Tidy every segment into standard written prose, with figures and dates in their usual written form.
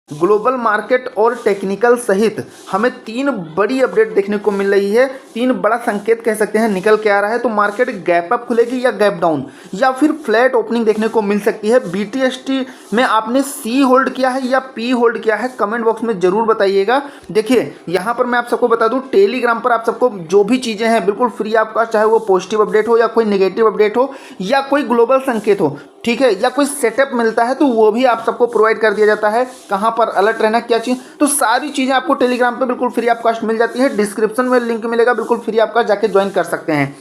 Global market और technical सहित हमें तीन बड़ी अपडेट देखने को मिल रही है। तीन बड़ा संकेत कह सकते हैं निकल के आ रहा है। तो मार्केट गैप अप खुलेगी या गैप डाउन या फिर फ्लैट ओपनिंग देखने को मिल सकती है। BTST में आपने C होल्ड किया है या P होल्ड किया है, कमेंट बॉक्स में जरूर बताइएगा। देखिए यहाँ पर मैं आप सबको बता दूं, टेलीग्राम पर आप सबको जो भी चीज़ें हैं बिल्कुल फ्री ऑफ कॉस्ट, चाहे वो पॉजिटिव अपडेट हो या कोई नेगेटिव अपडेट हो या कोई ग्लोबल संकेत हो, ठीक है, या कोई सेटअप मिलता है तो वो भी आप सबको प्रोवाइड कर दिया जाता है। कहाँ पर अलर्ट रहना, क्या चीज़, तो सारी चीज़ें आपको टेलीग्राम पे बिल्कुल फ्री ऑफ कॉस्ट मिल जाती है। डिस्क्रिप्शन में लिंक मिलेगा, बिल्कुल फ्री ऑफ कॉस्ट, जाके ज्वाइन कर सकते हैं।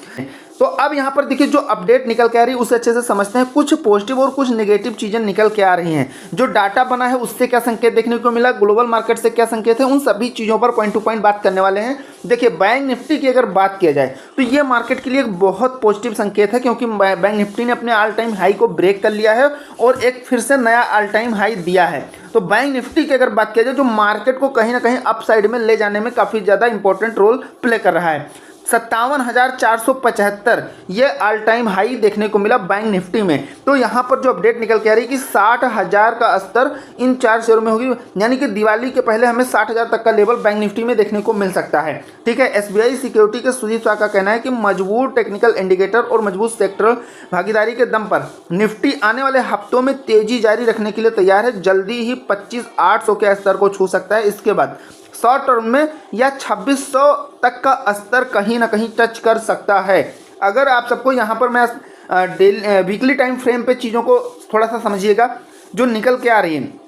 तो अब यहाँ पर देखिए जो अपडेट निकल के आ रही है उसे अच्छे से समझते हैं। कुछ पॉजिटिव और कुछ नेगेटिव चीज़ें निकल के आ रही हैं। जो डाटा बना है उससे क्या संकेत देखने को मिला, ग्लोबल मार्केट से क्या संकेत है, उन सभी चीज़ों पर पॉइंट टू पॉइंट बात करने वाले हैं। देखिए बैंक निफ्टी की अगर बात किया जाए तो ये मार्केट के लिए एक बहुत पॉजिटिव संकेत है, क्योंकि बैंक निफ्टी ने अपने ऑल टाइम हाई को ब्रेक कर लिया है और एक फिर से नया ऑल टाइम हाई दिया है। तो बैंक निफ्टी की अगर बात किया जाए जो मार्केट को कहीं ना कहीं अप साइड में ले जाने में काफ़ी ज़्यादा इंपॉर्टेंट रोल प्ले कर रहा है। 57,475 ये ऑल टाइम हाई देखने को मिला बैंक निफ्टी में। तो यहाँ पर जो अपडेट निकल के आ रही है कि 60,000 का स्तर इन 4 शेयरों में होगी, यानी कि दिवाली के पहले हमें 60,000 तक का लेवल बैंक निफ्टी में देखने को मिल सकता है। ठीक है, SBI सिक्योरिटी के सुदीप शाह का कहना है कि मजबूत टेक्निकल इंडिकेटर और मजबूत सेक्टरल भागीदारी के दम पर निफ्टी आने वाले हफ्तों में तेजी जारी रखने के लिए तैयार है। जल्दी ही 25,800 के स्तर को छू सकता है। इसके बाद शॉर्ट टर्म में या 2600 तक का स्तर कहीं ना कहीं टच कर सकता है। अगर आप सबको यहाँ पर मैं वीकली टाइम फ्रेम पे चीज़ों को थोड़ा सा समझिएगा जो निकल के आ रही है।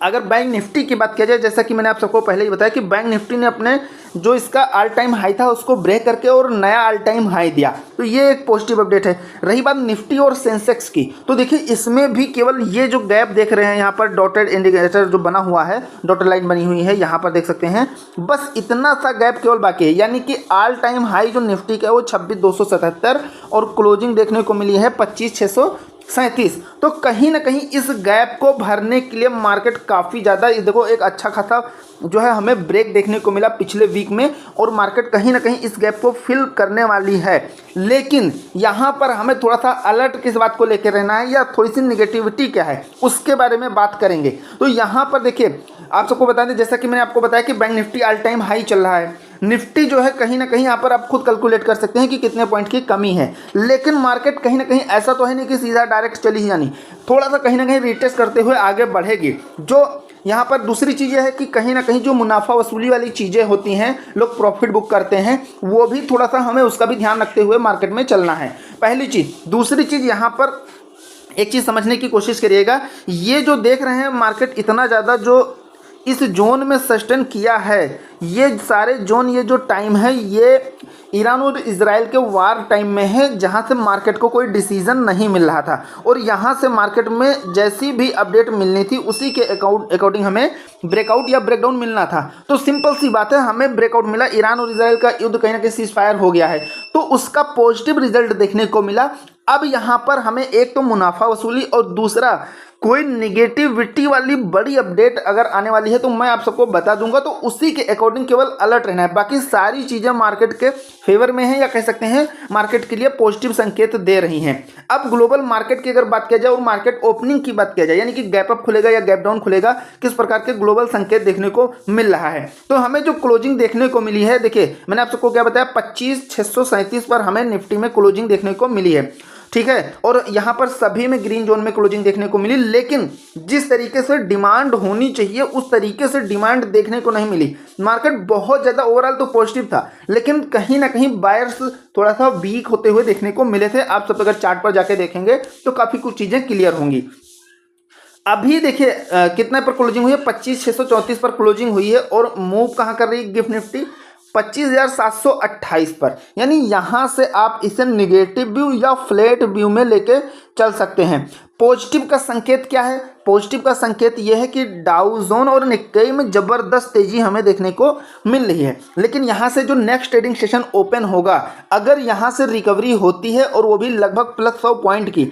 अगर बैंक निफ्टी की बात किया जाए, जैसा कि मैंने आप सबको पहले ही बताया कि बैंक निफ्टी ने अपने जो इसका ऑल टाइम हाई था उसको ब्रेक करके और नया ऑल टाइम हाई दिया, तो ये एक पॉजिटिव अपडेट है। रही बात निफ्टी और सेंसेक्स की, तो देखिए इसमें भी केवल ये जो गैप देख रहे हैं यहाँ पर डॉटेड इंडिकेटर जो बना हुआ है, डॉटेड लाइन बनी हुई है यहाँ पर देख सकते हैं, बस इतना सा गैप केवल बाकी है। यानी कि ऑल टाइम हाई जो निफ्टी का है वो 26,277 और क्लोजिंग देखने को मिली है 25,637। तो कहीं ना कहीं इस गैप को भरने के लिए मार्केट काफ़ी ज़्यादा, देखो एक अच्छा खासा जो है हमें ब्रेक देखने को मिला पिछले वीक में और मार्केट कहीं ना कहीं इस गैप को फिल करने वाली है। लेकिन यहाँ पर हमें थोड़ा सा अलर्ट किस बात को लेकर रहना है या थोड़ी सी निगेटिविटी क्या है उसके बारे में बात करेंगे। तो यहाँ पर देखिए आप सबको बता दें, जैसा कि मैंने आपको बताया कि bank Nifty all time high चल रहा है, निफ्टी जो है कहीं ना कहीं यहाँ पर आप खुद कैलकुलेट कर सकते हैं कि कितने पॉइंट की कमी है। लेकिन मार्केट कहीं ना कहीं ऐसा तो है नहीं कि सीधा डायरेक्ट चली ही जानी, थोड़ा सा कहीं ना कहीं रिटेस्ट करते हुए आगे बढ़ेगी। जो यहाँ पर दूसरी चीज़ है कि कहीं ना कहीं जो मुनाफा वसूली वाली चीज़ें होती हैं, लोग प्रॉफिट बुक करते हैं, वो भी थोड़ा सा हमें उसका भी ध्यान रखते हुए मार्केट में चलना है, पहली चीज़। दूसरी चीज़ यहाँ पर एक चीज़ समझने की कोशिश करिएगा, ये जो देख रहे हैं मार्केट इतना ज़्यादा जो इस जोन में सस्टेन किया है, ये सारे जोन, ये जो टाइम है ये ईरान और इजराइल के वार टाइम में है, जहाँ से मार्केट को कोई डिसीजन नहीं मिल रहा था और यहाँ से मार्केट में जैसी भी अपडेट मिलनी थी उसी के अकॉर्डिंग हमें ब्रेकआउट या ब्रेकडाउन मिलना था। तो सिंपल सी बात है, हमें ब्रेकआउट मिला, ईरान और इजराइल का युद्ध कहीं ना कहीं सीज फायर हो गया है, तो उसका पॉजिटिव रिजल्ट देखने को मिला। अब यहाँ पर हमें एक तो मुनाफा वसूली और दूसरा कोई निगेटिविटी वाली बड़ी अपडेट अगर आने वाली है तो मैं आप सबको बता दूंगा, तो उसी के अकॉर्डिंग केवल अलर्ट रहना है। बाकी सारी चीज़ें मार्केट के फेवर में है या कह सकते हैं मार्केट के लिए पॉजिटिव संकेत दे रही हैं। अब ग्लोबल मार्केट की अगर बात किया जाए और मार्केट ओपनिंग की बात किया जाए, यानी कि गैप अप खुलेगा या गैप डाउन खुलेगा, किस प्रकार के ग्लोबल संकेत देखने को मिल रहा है, तो हमें जो क्लोजिंग देखने को मिली है, देखिए मैंने आप सबको क्या बताया, 25,637 पर हमें निफ्टी में क्लोजिंग देखने को मिली है। ठीक है, और यहाँ पर सभी में ग्रीन जोन में क्लोजिंग देखने को मिली, लेकिन जिस तरीके से डिमांड होनी चाहिए उस तरीके से डिमांड देखने को नहीं मिली। मार्केट बहुत ज़्यादा ओवरऑल तो पॉजिटिव था, लेकिन कहीं ना कहीं बायर्स थोड़ा सा वीक होते हुए देखने को मिले थे। आप सब अगर चार्ट पर जाके देखेंगे तो काफ़ी कुछ चीज़ें क्लियर होंगी। अभी देखिए कितना पर क्लोजिंग हुई है, 25,634 पर क्लोजिंग हुई है और मूव कहाँ कर रही है गिफ्ट निफ्टी, 25,728 पर। यानी यहाँ से आप इसे निगेटिव व्यू या फ्लैट व्यू में लेके चल सकते हैं। पॉजिटिव का संकेत क्या है, पॉजिटिव का संकेत यह है कि डाउ जोन और निक्केई में ज़बरदस्त तेजी हमें देखने को मिल रही है। लेकिन यहाँ से जो नेक्स्ट ट्रेडिंग सेशन ओपन होगा, अगर यहाँ से रिकवरी होती है और वो भी लगभग +100 पॉइंट की,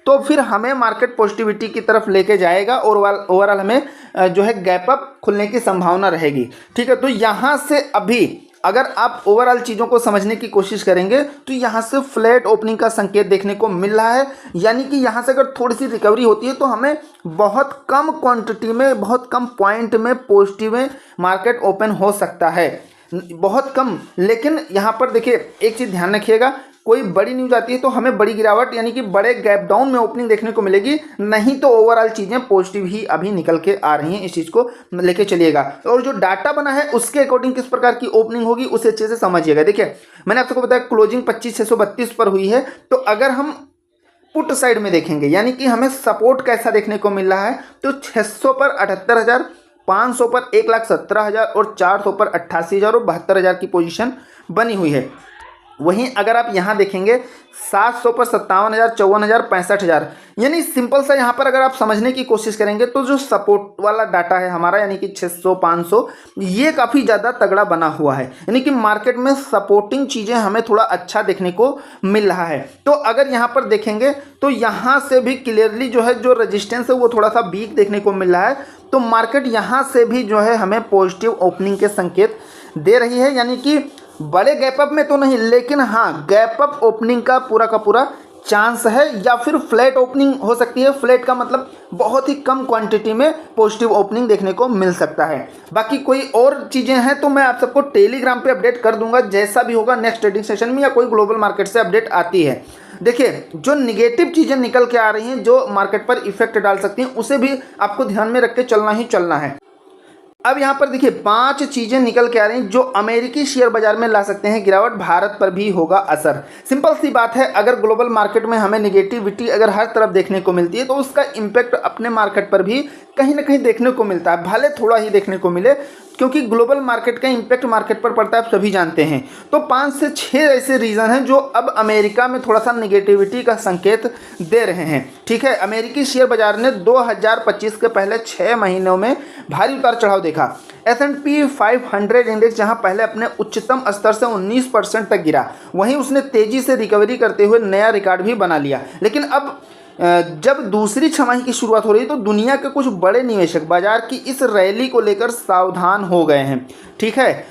तो फिर हमें मार्केट पॉजिटिविटी की तरफ लेके जाएगा और ओवरऑल हमें जो है गैप अप खुलने की संभावना रहेगी। ठीक है, तो यहाँ से अभी अगर आप ओवरऑल चीज़ों को समझने की कोशिश करेंगे तो यहाँ से फ्लैट ओपनिंग का संकेत देखने को मिल रहा है, यानी कि यहाँ से अगर थोड़ी सी रिकवरी होती है तो हमें बहुत कम क्वांटिटी में, बहुत कम पॉइंट में पॉजिटिव में मार्केट ओपन हो सकता है, बहुत कम। लेकिन यहाँ पर देखिए एक चीज़ ध्यान रखिएगा, कोई बड़ी न्यूज आती है तो हमें बड़ी गिरावट यानी कि बड़े गैप डाउन में ओपनिंग देखने को मिलेगी, नहीं तो ओवरऑल चीज़ें पॉजिटिव ही अभी निकल के आ रही हैं। इस चीज़ को लेके चलिएगा और जो डाटा बना है उसके अकॉर्डिंग किस प्रकार की ओपनिंग होगी उसे अच्छे से समझिएगा। देखिए मैंने आपको बताया क्लोजिंग 25,632 पर हुई है, तो अगर हम पुट साइड में देखेंगे यानी कि हमें सपोर्ट कैसा देखने को मिल रहा है, तो 600 पर 78,000, 500 पर 1,17,000 और 400 पर 88,000 और 72,000 की पोजीशन बनी हुई है। वहीं अगर आप यहाँ देखेंगे 700 पर 57,000, 54,000, 65,000, यानी सिंपल सा यहाँ पर अगर आप समझने की कोशिश करेंगे तो जो सपोर्ट वाला डाटा है हमारा यानी कि 600, 500, ये काफ़ी ज़्यादा तगड़ा बना हुआ है, यानी कि मार्केट में सपोर्टिंग चीज़ें हमें थोड़ा अच्छा देखने को मिल रहा है। तो अगर यहाँ पर देखेंगे तो यहाँ से भी क्लियरली जो है जो रजिस्टेंस है वो थोड़ा सा वीक देखने को मिल रहा है, तो मार्केट यहाँ से भी जो है हमें पॉजिटिव ओपनिंग के संकेत दे रही है, यानी कि बड़े गैप अप में तो नहीं लेकिन हाँ गैप अप ओपनिंग का पूरा चांस है, या फिर फ्लैट ओपनिंग हो सकती है। फ्लैट का मतलब बहुत ही कम क्वांटिटी में पॉजिटिव ओपनिंग देखने को मिल सकता है। बाकी कोई और चीज़ें हैं तो मैं आप सबको टेलीग्राम पे अपडेट कर दूंगा, जैसा भी होगा नेक्स्ट ट्रेडिंग सेशन में या कोई ग्लोबल मार्केट से अपडेट आती है। देखिए जो निगेटिव चीज़ें निकल के आ रही हैं जो मार्केट पर इफेक्ट डाल सकती हैं उसे भी आपको ध्यान में रख के चलना ही चलना है। अब यहाँ पर देखिए 5 चीज़ें निकल के आ रही हैं जो अमेरिकी शेयर बाजार में ला सकते हैं गिरावट, भारत पर भी होगा असर। सिंपल सी बात है, अगर ग्लोबल मार्केट में हमें निगेटिविटी अगर हर तरफ देखने को मिलती है तो उसका इम्पैक्ट अपने मार्केट पर भी कहीं ना कहीं देखने को मिलता है, भले थोड़ा ही देखने को मिले, क्योंकि ग्लोबल मार्केट का इम्पैक्ट मार्केट पर पड़ता है, आप सभी जानते हैं। तो 5 से 6 ऐसे रीज़न हैं जो अब अमेरिका में थोड़ा सा निगेटिविटी का संकेत दे रहे हैं। ठीक है, अमेरिकी शेयर बाजार ने 2025 के पहले 6 महीनों में भारी उतार चढ़ाव देखा। S&P 500 इंडेक्स जहां पहले अपने उच्चतम स्तर से 19% तक गिरा, वहीं उसने तेजी से रिकवरी करते हुए नया रिकॉर्ड भी बना लिया। लेकिन अब जब दूसरी छमाही की शुरुआत हो रही है तो दुनिया के कुछ बड़े निवेशक बाजार की इस रैली को लेकर सावधान हो गए हैं। ठीक है,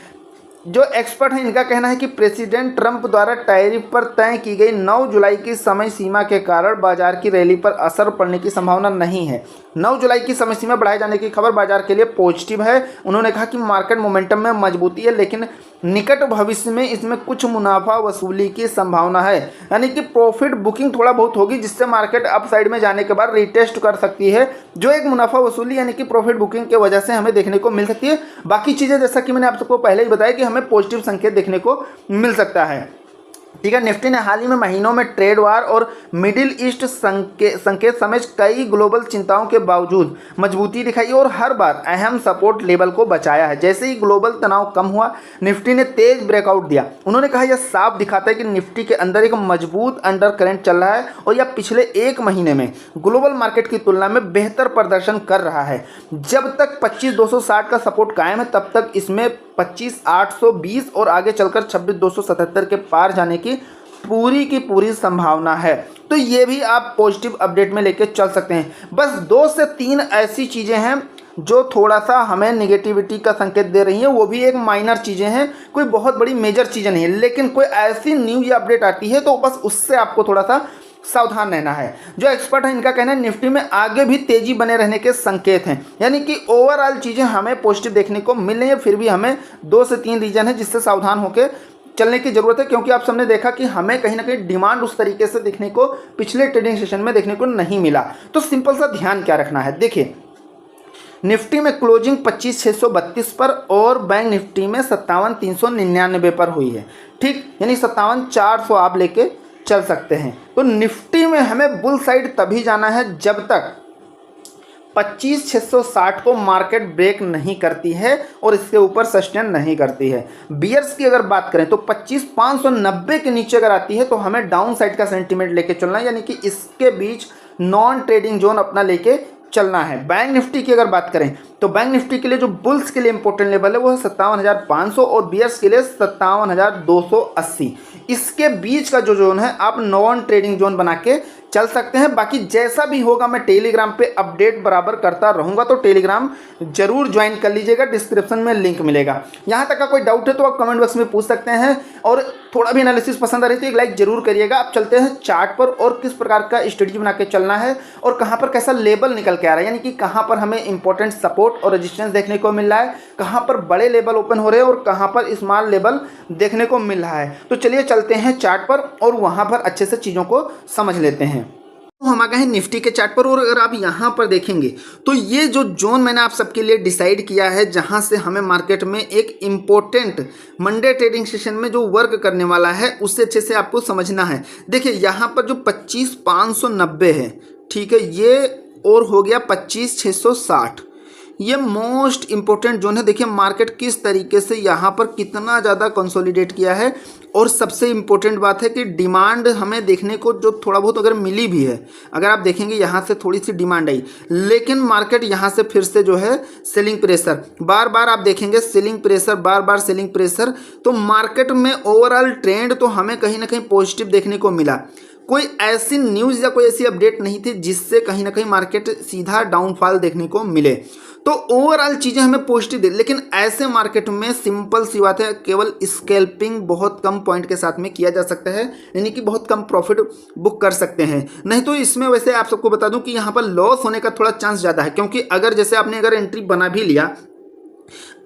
जो एक्सपर्ट हैं इनका कहना है कि प्रेसिडेंट ट्रंप द्वारा टैरिफ पर तय की गई 9 जुलाई की समय सीमा के कारण बाजार की रैली पर असर पड़ने की संभावना नहीं है। 9 जुलाई की समय सीमा बढ़ाए जाने की खबर बाजार के लिए पॉजिटिव है। उन्होंने कहा कि मार्केट मोमेंटम में मजबूती है, लेकिन निकट भविष्य में इसमें कुछ मुनाफा वसूली की संभावना है, यानी कि प्रॉफिट बुकिंग थोड़ा बहुत होगी जिससे मार्केट अप साइड में जाने के बाद रिटेस्ट कर सकती है, जो एक मुनाफा वसूली यानी कि प्रॉफिट बुकिंग के वजह से हमें देखने को मिल सकती है। बाकी चीज़ें जैसा कि मैंने आप सबको पहले ही बताया कि हमें पॉजिटिव संकेत देखने को मिल सकता है। ठीक है, निफ्टी ने हाल ही में महीनों में ट्रेड वार और मिडिल ईस्ट संकेत समेत कई ग्लोबल चिंताओं के बावजूद मजबूती दिखाई और हर बार अहम सपोर्ट लेवल को बचाया है। जैसे ही ग्लोबल तनाव कम हुआ निफ्टी ने तेज ब्रेकआउट दिया। उन्होंने कहा यह साफ दिखाता है कि निफ्टी के अंदर एक मजबूत अंडर करंट चल रहा है और यह पिछले 1 महीने में ग्लोबल मार्केट की तुलना में बेहतर प्रदर्शन कर रहा है। जब तक 25,260 का सपोर्ट कायम है तब तक इसमें 25,820 और आगे चलकर 26,277 के पार जाने की पूरी संभावना है। तो ये भी आप पॉजिटिव अपडेट में लेके चल सकते हैं। बस 2 से 3 ऐसी चीज़ें हैं जो थोड़ा सा हमें निगेटिविटी का संकेत दे रही हैं, वो भी एक माइनर चीज़ें हैं, कोई बहुत बड़ी मेजर चीज़ें नहीं है। लेकिन कोई ऐसी न्यूज़ या अपडेट आती है तो बस उससे आपको थोड़ा सा सावधान रहना है। जो एक्सपर्ट है इनका कहना है निफ्टी में आगे भी तेजी बने रहने के संकेत हैं, यानी कि ओवरऑल चीज़ें हमें पॉजिटिव देखने को मिल रही है। फिर भी हमें 2 से 3 रीजन है जिससे सावधान होकर चलने की जरूरत है, क्योंकि आप सबने देखा कि हमें कहीं ना कहीं डिमांड उस तरीके से देखने को पिछले ट्रेडिंग सेशन में देखने को नहीं मिला। तो सिंपल सा ध्यान क्या रखना है, देखिए निफ्टी में क्लोजिंग 25,632 पर और बैंक निफ्टी में 57,399 पर हुई है। ठीक, यानी 57,400 आप लेके चल सकते हैं। तो निफ्टी में हमें बुल साइड तभी जाना है जब तक 25,660 को मार्केट ब्रेक नहीं करती है और इसके ऊपर सस्टेन नहीं करती है। बियर्स की अगर बात करें तो 25,590 के नीचे अगर आती है तो हमें डाउन साइड का सेंटीमेंट लेके चलना है, यानी कि इसके बीच नॉन ट्रेडिंग जोन अपना लेके चलना है। बैंक निफ्टी की अगर बात करें तो बैंक निफ्टी के लिए जो बुल्स के लिए इंपॉर्टेंट लेवल है वो है 57,500 और बियर्स के लिए 57,280। इसके बीच का जो जोन है आप नॉन ट्रेडिंग जोन बना के चल सकते हैं। बाकी जैसा भी होगा मैं टेलीग्राम पे अपडेट बराबर करता रहूँगा, तो टेलीग्राम जरूर ज्वाइन कर लीजिएगा, डिस्क्रिप्शन में लिंक मिलेगा। यहाँ तक का कोई डाउट है तो आप कमेंट बॉक्स में पूछ सकते हैं, और थोड़ा भी एनालिसिस पसंद आ रही तो एक लाइक जरूर करिएगा। आप चलते हैं चार्ट पर और किस प्रकार का स्ट्रेटजी बना के चलना है और कहाँ पर कैसा लेवल निकल के आ रहा है, यानी कि कहाँ पर हमें इंपॉर्टेंट सपोर्ट और रेजिस्टेंस देखने को मिल रहा है, कहाँ पर बड़े लेवल ओपन हो रहे हैं और कहाँ पर स्मॉल लेवल देखने को मिल रहा है। तो चलिए चलते हैं चार्ट पर और वहाँ पर अच्छे से चीज़ों को समझ लेते हैं। तो हम आ गए हैं निफ्टी के चार्ट पर, और अगर आप यहाँ पर देखेंगे तो ये जो जोन मैंने आप सबके लिए डिसाइड किया है जहाँ से हमें मार्केट में एक इम्पोर्टेंट मंडे ट्रेडिंग सेशन में जो वर्क करने वाला है उससे अच्छे से आपको समझना है। देखिए यहाँ पर जो 25,590 है, ठीक है, ये और हो गया 25,660, ये मोस्ट इंपॉर्टेंट जोन है। देखिए मार्केट किस तरीके से यहाँ पर कितना ज़्यादा कंसोलिडेट किया है, और सबसे इम्पोर्टेंट बात है कि डिमांड हमें देखने को जो थोड़ा बहुत अगर मिली भी है, अगर आप देखेंगे यहाँ से थोड़ी सी डिमांड आई, लेकिन मार्केट यहाँ से फिर से जो है सेलिंग प्रेशर, बार बार आप देखेंगे सेलिंग प्रेशर, बार बार सेलिंग प्रेशर। तो मार्केट में ओवरऑल ट्रेंड तो हमें कहीं ना कहीं पॉजिटिव देखने को मिला। कोई ऐसी न्यूज़ या कोई ऐसी अपडेट नहीं थी जिससे कहीं ना कहीं मार्केट सीधा डाउनफॉल देखने को मिले। तो ओवरऑल चीज़ें हमें पॉजिटिव दे, लेकिन ऐसे मार्केट में सिंपल सी बात है, केवल स्कैल्पिंग बहुत कम पॉइंट के साथ में किया जा सकता है, यानी कि बहुत कम प्रॉफिट बुक कर सकते हैं। नहीं तो इसमें वैसे आप सबको बता दूं कि यहाँ पर लॉस होने का थोड़ा चांस ज़्यादा है, क्योंकि अगर जैसे आपने अगर एंट्री बना भी लिया,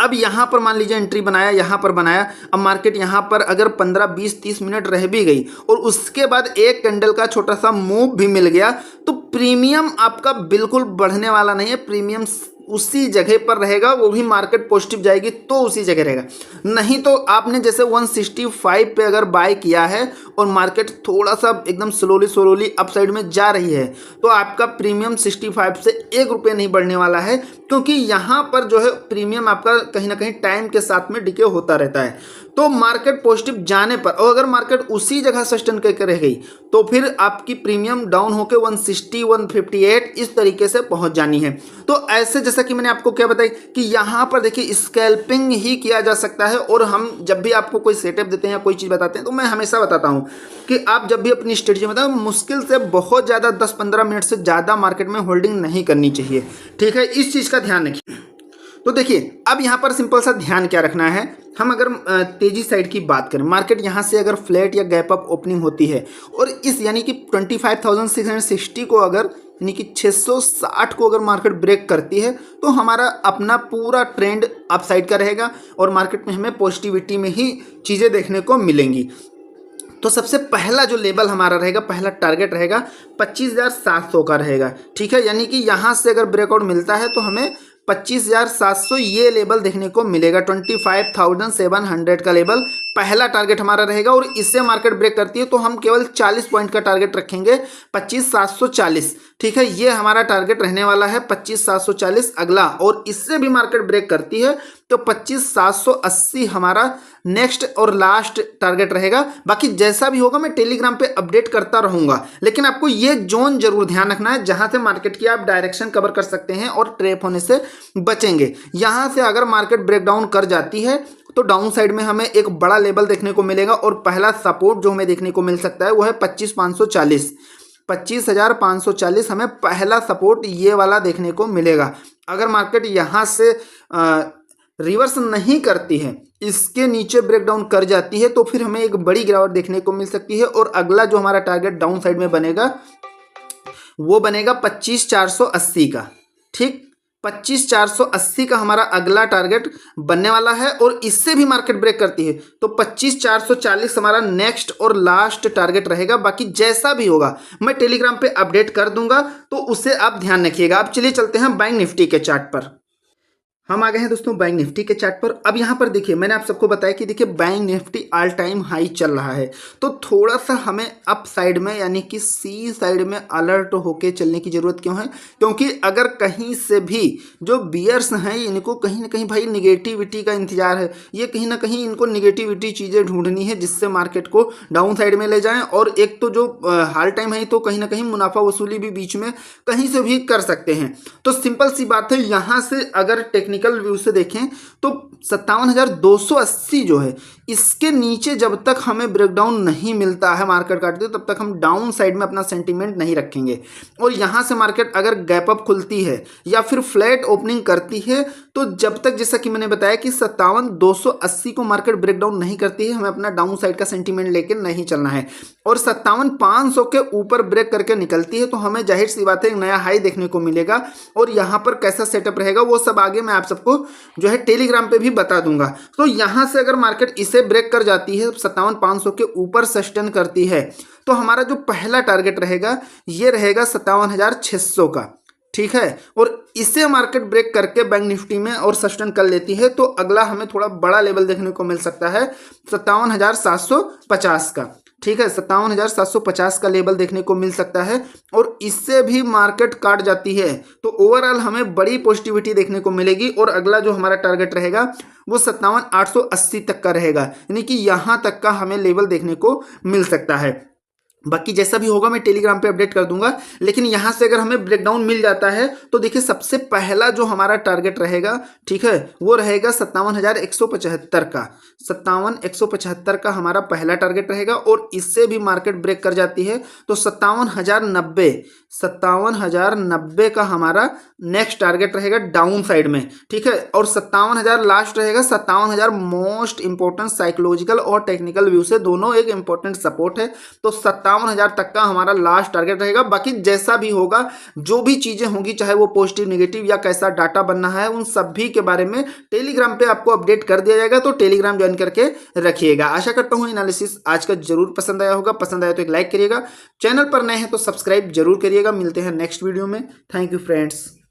अब यहाँ पर मान लीजिए एंट्री बनाया, यहाँ पर बनाया, अब मार्केट यहाँ पर अगर 15, 20, 30 मिनट रह भी गई और उसके बाद एक कैंडल का छोटा सा मूव भी मिल गया, तो प्रीमियम आपका बिल्कुल बढ़ने वाला नहीं है। प्रीमियम उसी जगह पर रहेगा, वो भी मार्केट पॉजिटिव जाएगी तो उसी जगह रहेगा। नहीं तो आपने जैसे 165 पे अगर बाय किया है और मार्केट थोड़ा सा एकदम स्लोली अपसाइड में जा रही है, तो आपका प्रीमियम 65 से ₹1 नहीं बढ़ने वाला है, क्योंकि यहाँ पर जो है प्रीमियम आपका कहीं ना कहीं टाइम के साथ में डिके होता रहता है। तो मार्केट पॉजिटिव जाने पर, और अगर मार्केट उसी जगह सस्टेन करके रह गई, तो फिर आपकी प्रीमियम डाउन होकर 160, 158 इस तरीके से पहुंच जानी है। तो ऐसे जैसा कि मैंने आपको क्या बताई कि यहाँ पर देखिए स्कैल्पिंग ही किया जा सकता है। और हम जब भी आपको कोई सेटअप देते हैं या कोई चीज़ बताते हैं, तो मैं हमेशा बताता हूँ कि आप जब भी अपनी स्ट्रेटजी बताओ, मुश्किल से बहुत ज़्यादा 10-15 मिनट से ज़्यादा मार्केट में होल्डिंग नहीं करनी चाहिए, ठीक है, इस चीज़ का ध्यान रखिए। तो देखिए अब यहाँ पर सिंपल सा ध्यान क्या रखना है, हम अगर तेजी साइड की बात करें, मार्केट यहाँ से अगर फ्लैट या गैप अप ओपनिंग होती है और इस यानी कि 25,660 को अगर यानी कि 660 को अगर मार्केट ब्रेक करती है, तो हमारा अपना पूरा ट्रेंड अपसाइड का रहेगा और मार्केट में हमें पॉजिटिविटी में ही चीज़ें देखने को मिलेंगी। तो सबसे पहला जो लेवल हमारा रहेगा, पहला टारगेट रहेगा 25,700 का रहेगा, ठीक है, यानी कि यहाँ से अगर ब्रेकआउट मिलता है तो हमें 25,700 ये लेवल देखने को मिलेगा। 25,700 का लेवल पहला टारगेट हमारा रहेगा, और इससे मार्केट ब्रेक करती है तो हम केवल 40 पॉइंट का टारगेट रखेंगे, 25,740, ठीक है, ये हमारा टारगेट रहने वाला है 25,740 अगला। और इससे भी मार्केट ब्रेक करती है तो 25,780 हमारा नेक्स्ट और लास्ट टारगेट रहेगा। बाकी जैसा भी होगा मैं टेलीग्राम पे अपडेट करता रहूंगा, लेकिन आपको ये जोन जरूर ध्यान रखना है जहां से मार्केट की आप डायरेक्शन कवर कर सकते हैं और ट्रैप होने से बचेंगे। यहां से अगर मार्केट ब्रेकडाउन कर जाती है तो डाउन साइड में हमें एक बड़ा लेवल देखने को मिलेगा, और पहला सपोर्ट जो हमें देखने को मिल सकता है वो है 25,540, 25,540 हमें पहला सपोर्ट ये वाला देखने को मिलेगा। अगर मार्केट यहाँ से रिवर्स नहीं करती है, इसके नीचे ब्रेकडाउन कर जाती है, तो फिर हमें एक बड़ी गिरावट देखने को मिल सकती है, और अगला जो हमारा टारगेट डाउन साइड में बनेगा वो बनेगा 25,480 का, ठीक, 25,480 का हमारा अगला टारगेट बनने वाला है। और इससे भी मार्केट ब्रेक करती है तो 25,440 हमारा नेक्स्ट और लास्ट टारगेट रहेगा। बाकी जैसा भी होगा मैं टेलीग्राम पे अपडेट कर दूंगा, तो उसे आप ध्यान रखिएगा। अब चलिए चलते हैं बैंक निफ्टी के चार्ट पर। हम आ गए हैं दोस्तों बैंक निफ्टी के चार्ट पर। अब यहाँ पर देखिए, मैंने आप सबको बताया कि देखिए bank Nifty all time high चल रहा है, तो थोड़ा सा हमें अप साइड में यानी कि सी साइड में अलर्ट होके चलने की ज़रूरत क्यों है, क्योंकि अगर कहीं से भी जो बियर्स हैं इनको कहीं ना कहीं भाई निगेटिविटी का इंतजार है, ये कहीं ना कहीं इनको निगेटिविटी चीज़ें ढूंढनी है जिससे मार्केट को डाउन साइड में ले जाएं। और एक तो जो हाल टाइम है तो कहीं ना कहीं मुनाफा वसूली भी बीच में कहीं से भी कर सकते हैं। तो सिंपल सी बात है, यहाँ से अगर टेक्निकल व्यू से देखें तो 57,280 जो है इसके नीचे जब तक हमें ब्रेकडाउन नहीं मिलता है मार्केट काटते तब तक हम डाउन साइड में अपना सेंटीमेंट नहीं रखेंगे। और यहाँ से मार्केट अगर गैप अप खुलती है या फिर फ्लैट ओपनिंग करती है तो जब तक, जैसा कि मैंने बताया कि 57,280 को मार्केट ब्रेकडाउन नहीं करती है, हमें अपना डाउन साइड का सेंटीमेंट लेकर नहीं चलना है। और 57,500 के ऊपर ब्रेक करके निकलती है तो हमें जाहिर सी बात है एक नया हाई देखने को मिलेगा। और यहाँ पर कैसा सेटअप रहेगा वो सब आगे मैं आप सबको जो है टेलीग्राम पे भी बता दूंगा। तो यहाँ से अगर मार्केट इसे ब्रेक कर जाती है, 57,500 के ऊपर सस्टेन करती है, तो हमारा जो पहला टारगेट रहेगा ये रहेगा 57,600 का, ठीक है। और इसे मार्केट ब्रेक करके बैंक निफ्टी में और सस्टेन कर लेती है तो अगला हमें थोड़ा बड़ा लेवल देखने को मिल सकता है 57,750 का, ठीक है। 57,750 का लेवल देखने को मिल सकता है। और इससे भी मार्केट काट जाती है तो ओवरऑल हमें बड़ी पॉजिटिविटी देखने को मिलेगी। और अगला जो हमारा टारगेट रहेगा वो 57,880 तक का रहेगा, यानी कि यहाँ तक का हमें लेवल देखने को मिल सकता है। बाकी जैसा भी होगा मैं टेलीग्राम पे अपडेट कर दूंगा। लेकिन यहाँ से अगर हमें ब्रेकडाउन मिल जाता है तो देखिए सबसे पहला जो हमारा टारगेट रहेगा, ठीक है, वो रहेगा 57,175 का। 57,175 का हमारा पहला टारगेट रहेगा। और इससे भी मार्केट ब्रेक कर जाती है तो 57,090 का हमारा नेक्स्ट टारगेट रहेगा डाउन साइड में, ठीक है। और 57,000 लास्ट रहेगा। 57,000 मोस्ट इंपॉर्टेंट साइकोलॉजिकल और टेक्निकल व्यू से दोनों एक इंपॉर्टेंट सपोर्ट है। तो 57,000 तक का हमारा लास्ट टारगेट रहेगा। बाकी जैसा भी होगा, जो भी चीजें होंगी, चाहे वो पॉजिटिव नेगेटिव या कैसा डाटा बनना है, उन सभी के बारे में टेलीग्राम पे आपको अपडेट कर दिया जाएगा। तो टेलीग्राम ज्वाइन करके रखिएगा। आशा करता हूं एनालिसिस आज का जरूर पसंद आया होगा। पसंद आया तो एक लाइक करिएगा, चैनल पर नए हैं तो सब्सक्राइब जरूर करिएगा। मिलते हैं नेक्स्ट वीडियो में। Thank you friends.